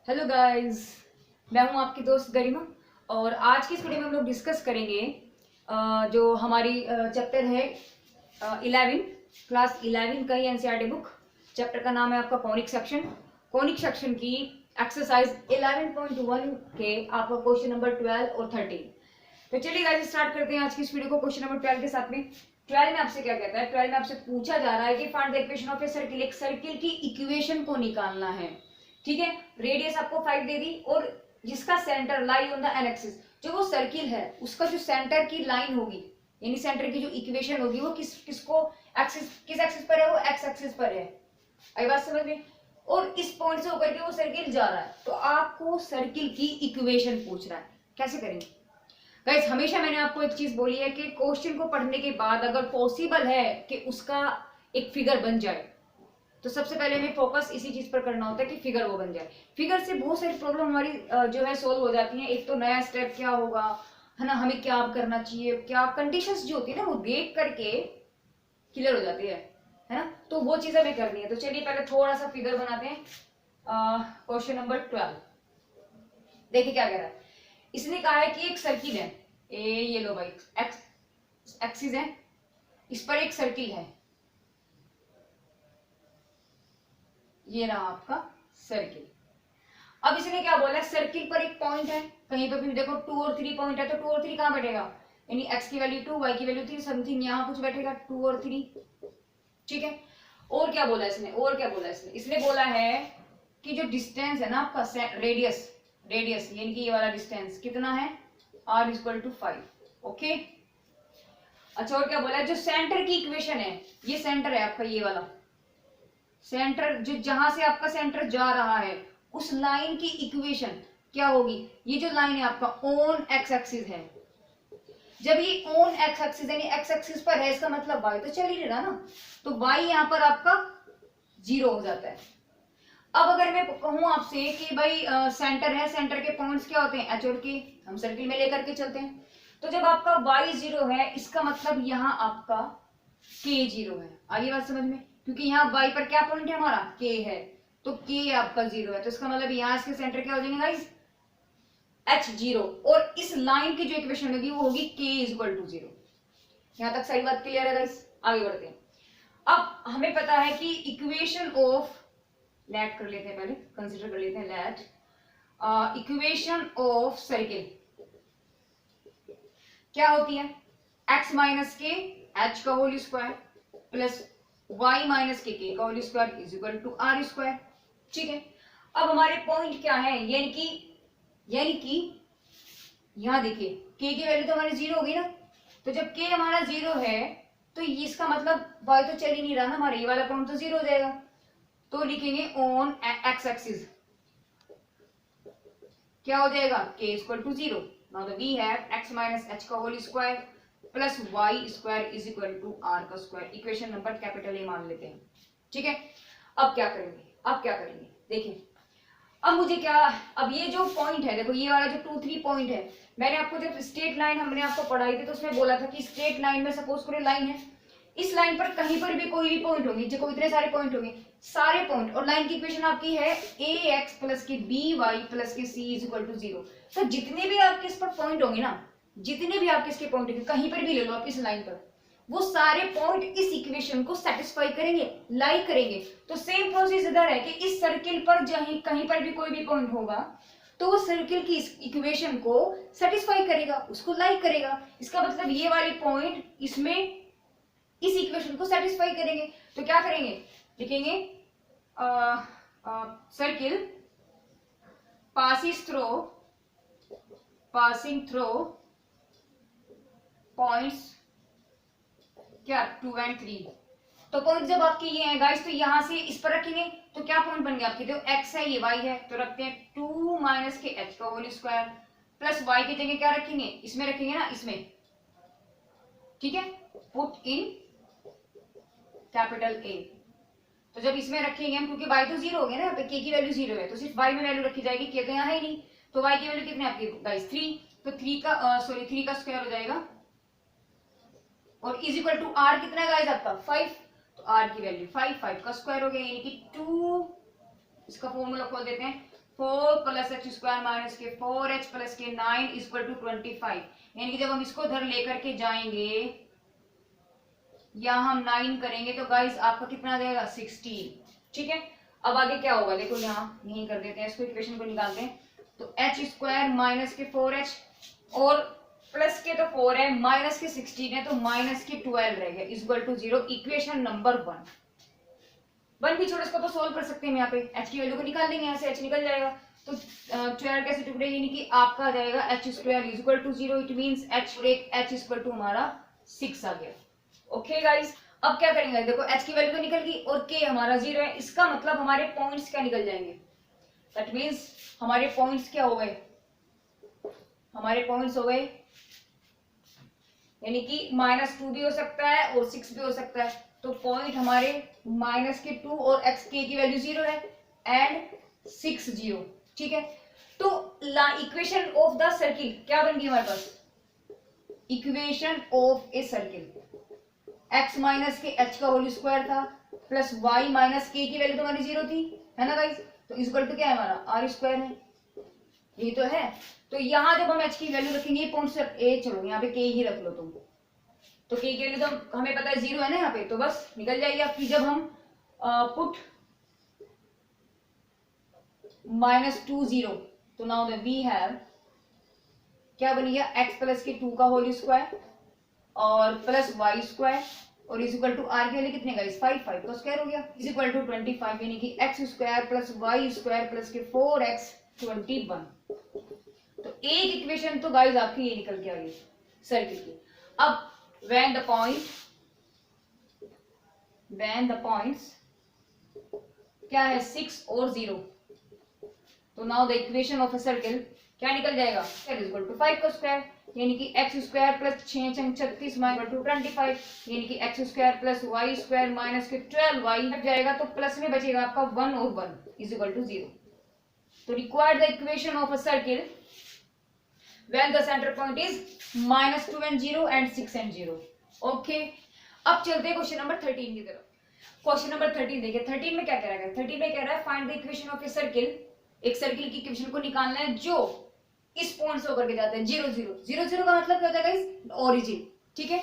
Hello guys, मैं हूं आपकी दोस्त गरिमा। और आज की इस वीडियो में हम लोग डिस्कस करेंगे जो हमारी चैप्टर है 11 क्लास 11 का ही एनसीईआरटी बुक। चैप्टर का नाम है आपका कॉनिक सेक्शन। कॉनिक सेक्शन की एक्सरसाइज 11.1 के आपका क्वेश्चन नंबर 12 और 13। तो चलिए गाइस स्टार्ट करते हैं आज की इस वीडियो को क्वेश्चन नंबर 12 के साथ में। 12 में आपसे क्या कहता है? 12 में आपसे पूछा जा रहा है कि find the equation of a circle. एक सर्किल की इक्वेशन को निकालना है। ठीक है, रेडियस आपको 5 दे दी और जिसका centre lie on the an axis, जो वो सर्किल है उसका जो सेंटर की लाइन होगी यानी सेंटर की जो इक्वेशन होगी वो किसको किस एक्सिस पर है? वो एक्स एक्सिस पर है। आई बात समझ में? और इस पॉइंट से होकर के वो सर्किल जा रहा है, तो आपको सर्किल की इक्वेशन पूछ रहा है। कैसे करेंगे गाइस? हमेशा मैंने आपको एक चीज बोली है कि क्वेश्चन को पढ़ने के बाद अगर पॉसिबल है कि उसका एक फिगर बन जाए, तो सबसे पहले हमें फोकस इसी चीज पर करना होता है कि फिगर वो बन जाए। फिगर से बहुत सारी प्रॉब्लम हमारी जो है सोल्व हो जाती है। एक तो नया स्टेप क्या होगा, है ना, हमें क्या करना चाहिए, क्या कंडीशंस जो होती है ना वो देख करके क्लियर हो जाती है ना। तो वो चीज हमें करनी है। तो चलिए पहले थोड़ा सा फिगर बनाते हैं। क्वेश्चन नंबर 12 देखिए क्या कह रहा है। इसने कहा है कि एक सर्किल है ये लो भाई, एक्सिस है, इस पर एक सर्किल है, ये रहा आपका सर्किल। अब इसने क्या बोला है? सर्किल पर एक पॉइंट है, कहीं पर भी देखो 2 और 3 पॉइंट है, तो 2 और 3 कहां बैठेगा? यानी x की वैल्यू 2, y की वैल्यू 3, समथिंग यहाँ कुछ बैठेगा 2 और 3। ठीक है, और क्या बोला इसने? और क्या बोला इसने? इसने बोला है कि जो डिस्टेंस है ना आपका रेडियस, रेडियस यानी कि ये वाला डिस्टेंस कितना है? r equal to 5। ओके, अच्छा और क्या बोला है? जो सेंटर की इक्वेशन है, ये सेंटर है आपका, ये वाला सेंटर, जो जहां से आपका सेंटर जा रहा है उस लाइन की इक्वेशन क्या होगी? ये जो लाइन है आपका ऑन एक्स एक्सिस है। जब ये ऑन एक्स एक्सिस यानी एक्स एक्सिस पर है, इसका मतलब y तो चल ही रहा ना, तो y यहां पर आपका 0 हो जाता है। अब अगर मैं कहूं आपसे कि भाई सेंटर है, सेंटर के पॉइंट्स क्या होते हैं? h और k। हम सर्किल में लेकर के चलते हैं, तो जब आपका y 0 है, इसका मतलब यहाँ आपका k 0 है। आगे बात समझ में? क्योंकि यहाँ y पर क्या पॉइंट है? हमारा k है, तो k आपका 0 है, तो इसका मतलब यहाँ इसके सेंटर क्या हो जाएंगे गाइस? h 0। और इस लाइन की जो इक्वेशन होगी वो होगी k इक्वल टू 0। यहां तक सारी बात क्लियर है गाइस? आगे बढ़ते हैं। अब हमें पता है कि इक्वेशन ऑफ, लेट कर लेते हैं, पहले कंसीडर कर लेते हैं, लेट इक्वेशन ऑफ सर्किल क्या होती है? x माइनस के एच का whole square plus y minus K का whole square is equal to R square. ठीक है, अब हमारे पॉइंट क्या है? यानी कि यहां देखिए k की वैल्यू तो हमारी 0 होगी ना, तो जब k हमारा 0 है तो इसका मतलब y तो चल ही नहीं रहा ना हमारा, ये वाला पॉइंट तो 0 हो जाएगा। तो लिखेंगे ऑन एक्स एक्सिस क्या हो जाएगा? k equal to 0। Now the we have x minus h का whole square plus y square is equal to r का square. Equation number capital A मान लेते हैं। ठीक है, अब क्या करेंगे? देखिए अब मुझे क्या, अब ये जो पॉइंट है देखो, ये वाला जो 2 3 पॉइंट है, मैंने आपको जब स्ट्रेट लाइन हमने आपको पढ़ाई थी तो उसमें बोला था कि स्ट्रेट लाइन में सपोज करो लाइन है, इस लाइन पर कहीं पर भी कोई भी पॉइंट होंगे, देखो इतने सारे पॉइंट होंगे, सारे पॉइंट, और लाइन की इक्वेशन आपकी है ax प्लस के by प्लस के c इज इक्वल टू 0। तो जितने भी आपके इस पर पॉइंट होंगे ना, जितने भी आपके इसके पॉइंट होंगे, कहीं पर भी ले लो आप इस लाइन पर, वो सारे पॉइंट इस इक्वेशन को सेटिस्फाई करेंगे, लाइक करेंगे। तो सेम प्रोसेस इधर है कि इस सर्किल पर कहीं पर भी कोई भी पॉइंट होगा तो वो सर्किल की इस इक्वेशन को सेटिस्फाई करेगा, उसको लाइक करेगा। इसका मतलब ये वाले पॉइंट इसमें इस इक्वेशन को सेटिस्फाई करेंगे। तो क्या करेंगे? लिखेंगे सर्किल पासिंग थ्रो पॉइंट्स क्या 2 और 3। तो पॉइंट जब आपके ये हैं गाइस, तो यहां से इस पर रखेंगे तो क्या पॉइंट बन गया आपके? तो x है, ये y है, तो रखते हैं 2 माइनस के h का होल स्क्वायर प्लस y की जगह क्या रखेंगे? इसमें रखेंगे ना, इसमें। ठीक है, पुट इन कैपिटल A। तो जब इसमें रखेंगे हम, क्योंकि y तो 0 हो गया ना, यहाँ पे k की वैल्यू 0 है, तो सिर्फ y में वैल्यू रखी जाएगी, k तो यहाँ है ही नहीं, तो y की वैल्यू कितनी आपकी गाइस? 3। तो 3 का स्क्वायर हो जाएगा और इज इक्वल टू r कितना है गाइस आपका? 5। तो r की वैल्यू 5 का स्क्वायर हो गया, यानी कि 2, इसका फॉर्मूला खोल देते हैं, 4 प्लस एच स्क्वायर माइनस के 4h प्लस के 9 इक्वल टू 25। यानी कि जब हम इसको उधर लेकर के जाएंगे या हम 9 करेंगे तो गाइस आपका कितना आ जाएगा 16। ठीक है, अब आगे क्या होगा देखो, यहाँ यही कर देते हैं, इसको इक्वेशन को निकालते हैं। तो एच स्क्वायर माइनस के 4h और प्लस के तो 4 है, माइनस के 16 है, तो माइनस के 12 रहेगा इक्वल टू 0। इक्वेशन नंबर 1 भी छोड़ो, इसको तो सोल्व कर सकते हैं। यहाँ पे एच की वैल्यू को निकाल देंगे, यहाँ से एच निकल जाएगा। तो 12 कैसे टुकड़े, यानी कि आपका आ जाएगा H square equal to 0। It means H equal to हमारा 6 आ गया। ओके गाइस, अब क्या करेंगे, देखो एच की वैल्यू तो निकल गई और के हमारा 0 है। इसका मतलब हमारे पॉइंट्स क्या निकल जाएंगे, दैट मीन्स हमारे पॉइंट्स क्या हो गए, हमारे पॉइंट्स हो गए, यानी कि -2 भी हो सकता है और 6 भी हो सकता है। तो पॉइंट हमारे -2 और x k की वैल्यू 0 है एंड 6 0। ठीक है, तो इक्वेशन ऑफ द सर्किल क्या बन गई हमारे पास, equation of a circle x minus के h का होल स्क्वायर था प्लस y माइनस के की वैल्यू तो हमारी 0 थी, है ना गाइस। तो इक्वल टू क्या है हमारा आर स्क्वायर है, यही तो है। तो यहाँ जब हम h की वैल्यू रखेंगे पॉइंट ए, चलो यहाँ पे k ही रख लो तुम, तो k की वैल्यू तो हमें पता है 0 है ना यहाँ पे, तो बस निकल जाएगी आपकी। जब हम पुट -2 0, तो नाउ वी हैव क्या बन गया x प्लस के 2 का होल स्क्वायर और प्लस y स्क्वायर और इज इक्वल टू आर की वैल्यू कितने गाइस 5 5 का स्क्वायर हो गया इज इक्वल टू 25, यानी कि x square plus y square plus के 4x 21। तो एक इक्वेशन तो गाइस आपकी ये निकल के आ गई सर्किल की। अब when the points क्या है 6 और 0, तो now the equation of a circle क्या निकल जाएगा, इज इक्वल टू 5 का स्क्वायर, यानी कि x square plus 6 36 minus two 25, यानी कि x square plus y square minus के 12y हट जाएगा, तो प्लस में बचेगा आपका 1 और 1 इज इक्वल टू 0। तो require the equation of a circle when the center point is -2 and 0 and 6 and 0। Okay, अब चलते हैं क्वेश्चन नंबर 13 की तरफ। क्वेश्चन नंबर 13 देखिए, 13 में क्या कह रहा है, 13 में कह रहा है find the equation of a circle. एक सर्किल की इक्वेशन को निकालना है जो इस पॉइंट से होकर के जाता है 0 0 0 0 का मतलब क्या होता है गाइस, ओरिजिन। ठीक है,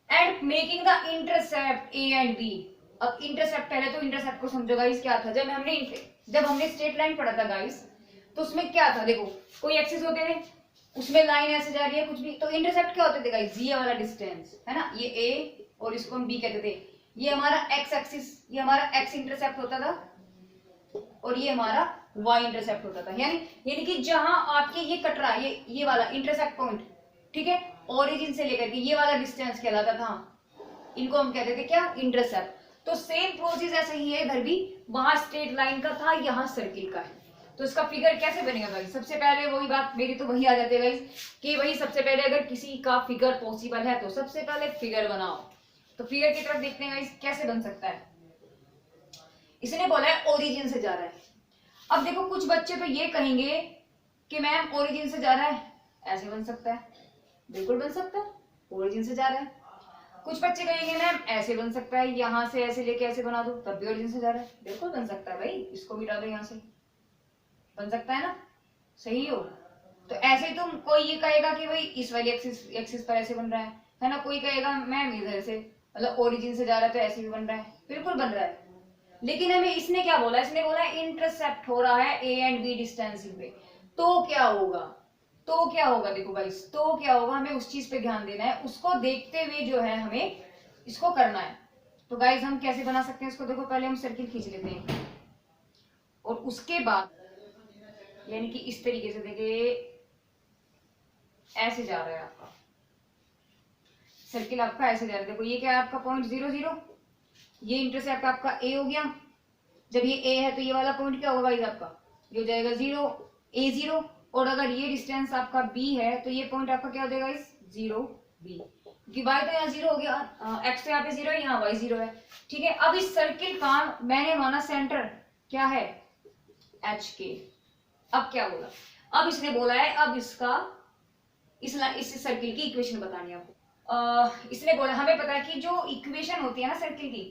and making the intercept A and B. अब इंटरसेप्ट, पहले तो इंटरसेप्ट को समझो गाइस क्या था। जब हमने स्ट्रेट लाइन पढ़ा था गाइस, तो उसमें क्या था, देखो कोई एक्सिस होते थे, उसमें लाइन ऐसे जा रही है कुछ भी, तो इंटरसेप्ट क्या होते थे गाइस, ये वाला डिस्टेंस है ना, ये ए और इसको हम बी कहते थे। ये हमारा एक्स एक्सिस, ये हमारा एक्स इंटरसेप्ट होता था और ये हमारा वाई इंटरसेप्ट होता था। यानी कि जहां आपके ये कट रहा है, ये वाला इंटरसेप्ट पॉइंट, ठीक है, ओरिजिन से लेकर के ये वाला डिस्टेंस कहलाता था, इनको हम कहते थे क्या, इंटरसेप्ट। तो सेम प्रोसेस ऐसे ही है इधर भी, वहां स्ट्रेट लाइन का था, यहाँ सर्किल का है। तो इसका फिगर कैसे बनेगा गाइस, सबसे पहले वही बात मेरी तो वही आ जाती है गाइस कि वही सबसे पहले अगर किसी का फिगर पॉसिबल है तो सबसे पहले फिगर बनाओ। तो फिगर की तरफ देखते हैं गाइस कैसे बन सकता है। इसने बोला है ओरिजिन से जा रहा है। अब देखो कुछ बच्चे तो ये कहेंगे कि मैम ओरिजिन से जा रहा है, ऐसे बन सकता है, बिल्कुल बन सकता है, ओरिजिन से जा रहा है। कुछ बच्चे कहेंगे मैम ऐसे बन सकता है, यहाँ से ऐसे लेके ऐसे बना दो तब भी ओरिजिन से जा रहा है, बिल्कुल बन सकता है भाई, इसको मिटा दो यहाँ से, बन सकता है ना, सही हो। तो ऐसे ही तुम, कोई ये कहेगा कि भाई इस वाली एक्सिस पर ऐसे बन रहा है ना, कोई कहेगा मैम इधर से मतलब ओरिजिन से जा रहा है तो ऐसे भी बन रहा है, बिल्कुल बन रहा है। लेकिन हमें इसने क्या बोला, इसने बोला इंटरसेप्ट हो रहा है ए एंड बी डिस्टेंसिंग पे, तो क्या होगा, तो क्या होगा, देखो गाइस तो क्या होगा, हमें उस चीज पे ध्यान देना है, उसको देखते हुए जो है हमें इसको करना है। तो गाइस हम कैसे बना सकते हैं इसको, देखो पहले हम सर्किल खींच लेते हैं और उसके बाद यानी कि इस तरीके से देखिए ऐसे जा रहा है आपका सर्किल, आपका ऐसे जा रहा है। देखो ये क्या है आपका पॉइंट 0 0, ये इंटरसेप्ट आपका ए हो गया। जब ये ए है तो ये वाला पॉइंट क्या होगा गाइस आपका, ये हो जाएगा 0 a 0, और अगर ये डिस्टेंस आपका बी है तो ये पॉइंट आपका क्या हो जाएगा गाइस 0 b, क्योंकि y तो यहाँ 0 हो गया, x तो यहाँ पे 0 है, यहाँ y 0 है। ठीक है, अब इस सर्किल का मैंने माना सेंटर क्या है एच के। अब क्या बोला, अब इसने बोला है अब इसका इस सर्किल की इक्वेशन बतानी है आपको। इसने बोला, हमें पता है कि जो इक्वेशन होती है ना सर्किल की,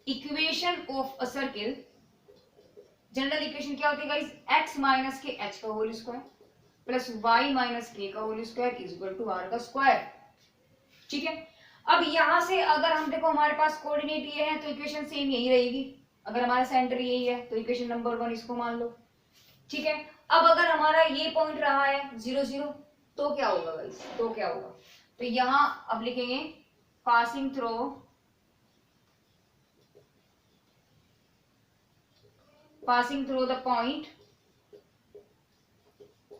equation of a circle general equation क्या होती है गाइस, x माइनस के h का whole square plus y minus K का whole square is equal to r का स्क्वायर। ठीक है, अब यहां से अगर हम देखो हमारे पास कोऑर्डिनेट ये है तो इक्वेशन सेम यही रहेगी। अगर हमारा सेंटर यही है तो इक्वेशन नंबर 1 इसको मान लो। ठीक है, अब अगर हमारा ये पॉइंट रहा है 0 0 तो क्या होगा गाइस, तो क्या होगा, तो यहां अब लिखेंगे पासिंग थ्रू द पॉइंट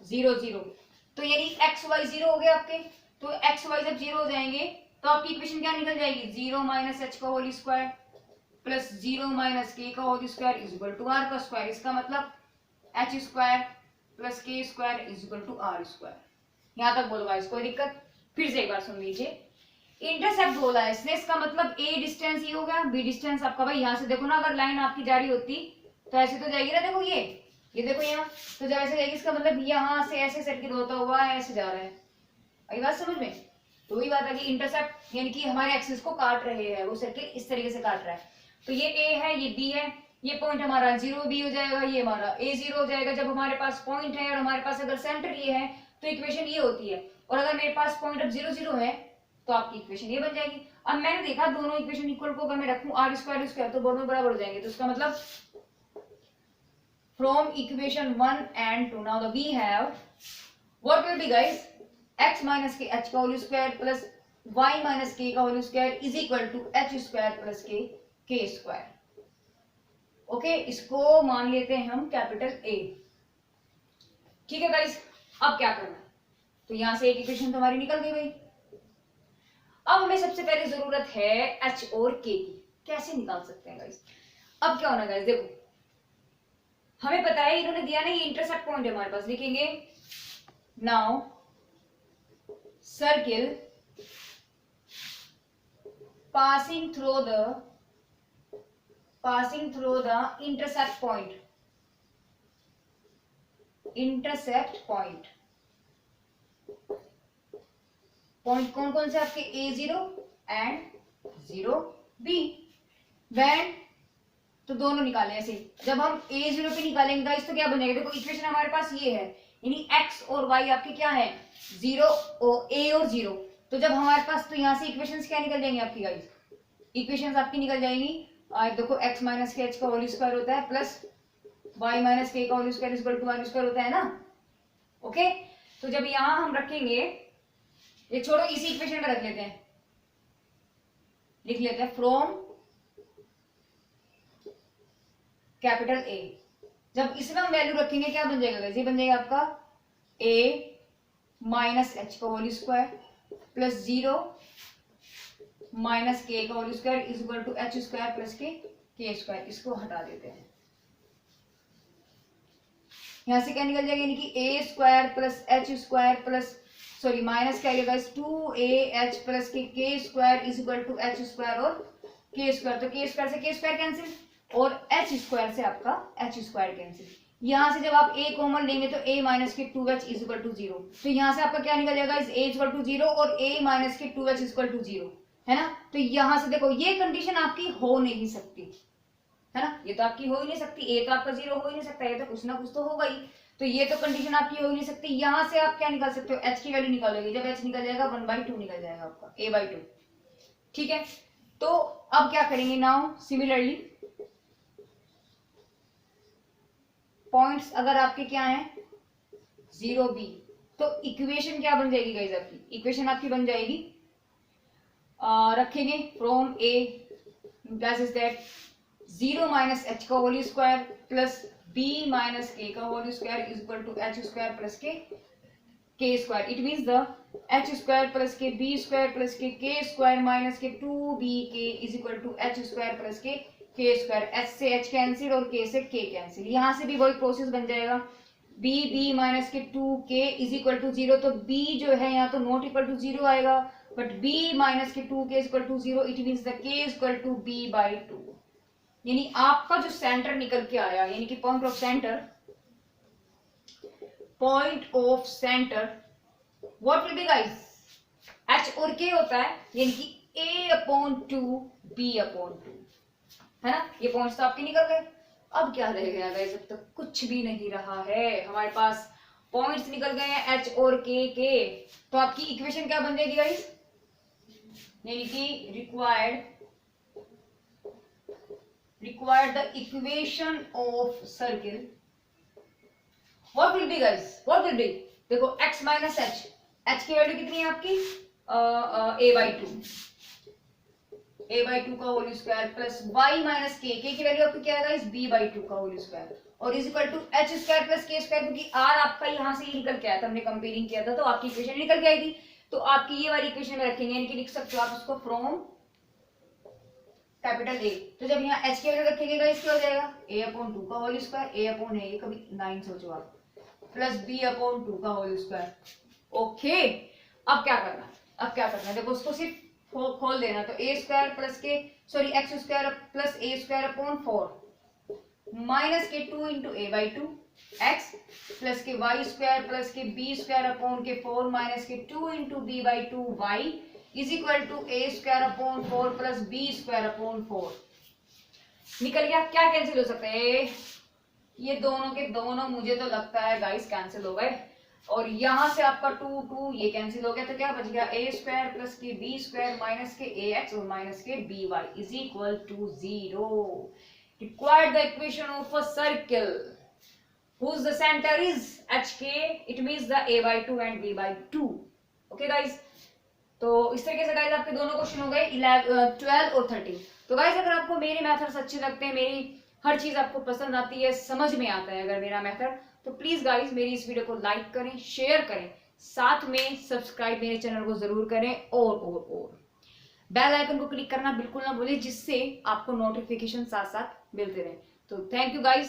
0 0, तो यानी एक्स वाई 0 हो गए आपके, तो एक्स वाई जब 0 हो जाएंगे तो आपकी इक्वेशन क्या निकल जाएगी, 0 माइनस एच का whole square plus 0 minus K का whole square is equal to R का स्क्वायर। इसका मतलब H square plus K square is equal to R square. यहां तक बोलो गाइस, कोई दिक्कत? फिर से एक बार सुन लीजिए, इंटरसेप्ट बोला है इसने, इसका मतलब ए डिस्टेंस ये हो गया, बी डिस्टेंस आपका, भाई यहां से देखो ना, अगर लाइन आपकी जारी होती तो ऐसे तो जाएगी ना, देखो ये देखो यहाँ, तो जब ऐसे जाएगी इसका मतलब यहाँ से ऐसे सर्किल होता हुआ ऐसे जा रहा है। अभी बात समझ में? तो वही बात है कि इंटरसेप्ट यानी कि हमारे एक्सिस को काट रहे हैं, वो सर्किल इस तरीके से काट रहा है। तो ये ए है, ये बी है, ये पॉइंट हमारा 0 बी हो जाएगा, ये हमारा ए 0 हो जाएगा। जब हमारे पास पॉइंट है और हमारे पास अगर सेंटर ये है तो इक्वेशन ये होती है, और अगर मेरे पास पॉइंट अब 0 0 है तो आपकी इक्वेशन ये बन जाएगी। अब मैंने देखा दोनों इक्वेशन इक्वल को अगर मैं रखूं आर स्क्वायर तो दोनों बराबर हो जाएंगे, तो इसका मतलब from equation 1 and 2 now we have what will be guys, x minus k h का whole square plus y minus k का whole square is equal to h square plus k square। Okay, इसको मान लेते हैं हम capital A। ठीक है guys, अब क्या करना है, तो यहां से एक इक्वेशन तो हमारी निकल गई भाई। अब हमें सबसे पहले जरूरत है h और k की, कैसे निकाल सकते हैं गाइस? अब क्या होना गाइस, देखो हमें पता है इन्होंने दिया ना ये इंटरसेप्ट पॉइंट है हमारे पास, लिखेंगे now circle passing through the intercept point कौन कौन से आपके A0 एंड 0B। व्हेन, तो दोनों निकाले ऐसे, जब हम A0 पे निकालेंगे गाइस तो क्या बनेगा, देखो इक्वेशन हमारे पास ये है, यानी x और y आपके क्या है, 0 और A और 0। तो जब हमारे पास, तो यहाँ से इक्वेशंस क्या निकल जाएंगे आपकी गाइस, इक्वेशंस आपकी निकल जाएंगी, देखो x माइनस के h का होल स्क्वायर होता है प्लस y माइनस के का whole square equal to r square होता है ना। ओके, तो जब यहाँ हम रखेंगे, ये छोड़ो इसी इक्वेशन में रख लेते हैं, लिख लेते हैं फ्रॉम कैपिटल A। जब इसमें हम वैल्यू रखेंगे क्या बन जाएगा, ये बन जाएगा आपका a माइनस एच का whole square plus 0 minus K का whole square is equal to H square plus K square. इसको हटा देते हैं, यहां से क्या निकल जाएगा, यानी कि a square plus H square plus sorry minus क्या आएगा 2ah plus K square is equal to H square और के स्क्वायर। तो के स्क्वायर से के स्क्वायर कैंसिल और एच स्क्वायर से आपका एच स्क्वायर कैंसिल। यहां से जब आप a कॉमन लेंगे तो a माइनस के 2h इज इक्वल टू 0। तो यहां से आपका क्या निकल जाएगा, इस a इक्वल टू 0 और a माइनस के 2h इक्वल टू 0 है ना। तो यहां से देखो ये कंडीशन आपकी हो नहीं सकती है ना, ये तो आपकी हो ही नहीं सकती, a तो आपका 0 हो ही नहीं सकता, ये तो कुछ ना कुछ तो होगा ही, तो ये तो कंडीशन आपकी हो ही नहीं सकती। यहां से आप क्या निकाल सकते हो, h की वैल्यू निकालोगे, जब h निकल जाएगा 1/2 निकल जाएगा आपका a/2। ठीक है, तो अब क्या करेंगे, नाउ सिमिलरली पॉइंट्स अगर आपके क्या है 0b, तो इक्वेशन क्या बन जाएगी गाइस, आपकी इक्वेशन आपकी बन जाएगी, रखेंगे from a plus is that 0 minus H का whole square plus b minus K का whole square is equal to H square plus K square. It means the H square plus K B square plus K square minus K 2bk is equal to H square plus K square. H से H cancel और K से के cancel, यहां से भी वही process बन जाएगा, b minus K 2k is equal to 0। तो b जो है यहाँ तो नॉट इक्वल टू 0 आएगा, but b minus K 2k is equal to 0, it means the k is equal to b/2। यानी आपका जो सेंटर निकल के आया, यानी कि point of centre what will be guys, h और k होता है, यानी कि a/2 b/2 है ना। ये पॉइंट्स तो आपके निकल गए। अब क्या रह गया गाइस? अब तक कुछ भी नहीं रहा है, हमारे पास पॉइंट्स निकल गए हैं एच और के। तो आपकी इक्वेशन क्या बन जाएगी गाइस? यानी कि required the equation of circle. What will be guys? What will be? देखो x minus h की वैल्यू कितनी है आपकी? a/2 का whole square plus y minus k की वैल्यू आपकी क्या है गाइस? b/2 का होल स्क्वायर और is equal to h square plus k square, क्योंकि r आपका यहाँ से ही निकल के आया था, हमने कंपेयरिंग किया था तो आपकी इक्वेशन निकल के आई थी। तो आपकी ये वाली इक्वेशन में रखेंगे, यानी कि लिख सकते हो आप उसको फ्रॉम कैपिटल A। तो जब यहाँ h की वैल्यू रखेंगे गाइस क्या हो जाएगा? a/2 का होल स्क्वायर, a/a ये कभी 9 सोचो आप, प्लस b/2 का होल स्क्वायर। ओके, अब क्या करना है? देखो उसको सिर्फ खोल देना, तो a स्क्वायर प्लस के x square plus a square upon 4 minus के 2 इंटू a/2 x प्लस के y स्क्वायर प्लस के b स्क्वायर अपॉन के 4 माइनस के 2 into b/2 y is equal to a square upon 4 plus b square upon 4। निकल गया? क्या cancel हो सकता है? ये दोनों के दोनों मुझे तो लगता है गाइस कैंसिल हो गए, और यहां से आपका 2 ये कैंसिल हो गया, तो क्या बच गया? a स्क्वायर प्लस के b स्क्वायर माइनस के ax और माइनस के by is equal to 0। Required the equation of a circle whose the center is hk, it means the a/2 and b/2। Okay guys, तो इस तरीके से guys आपके दोनों क्वेश्चन हो गए 12 और 13। तो गाइस अगर आपको मेरे मेथड्स अच्छे लगते हैं, मेरी हर चीज आपको पसंद आती है, समझ में आता है अगर मेरा मेथड, तो प्लीज गाइस मेरी इस वीडियो को लाइक करें, शेयर करें, साथ में सब्सक्राइब मेरे चैनल को जरूर करें, और बेल आइकन को क्लिक करना बिल्कुल ना भूलें, जिससे आपको नोटिफिकेशन साथ साथ मिलते रहे। तो थैंक यू गाइस।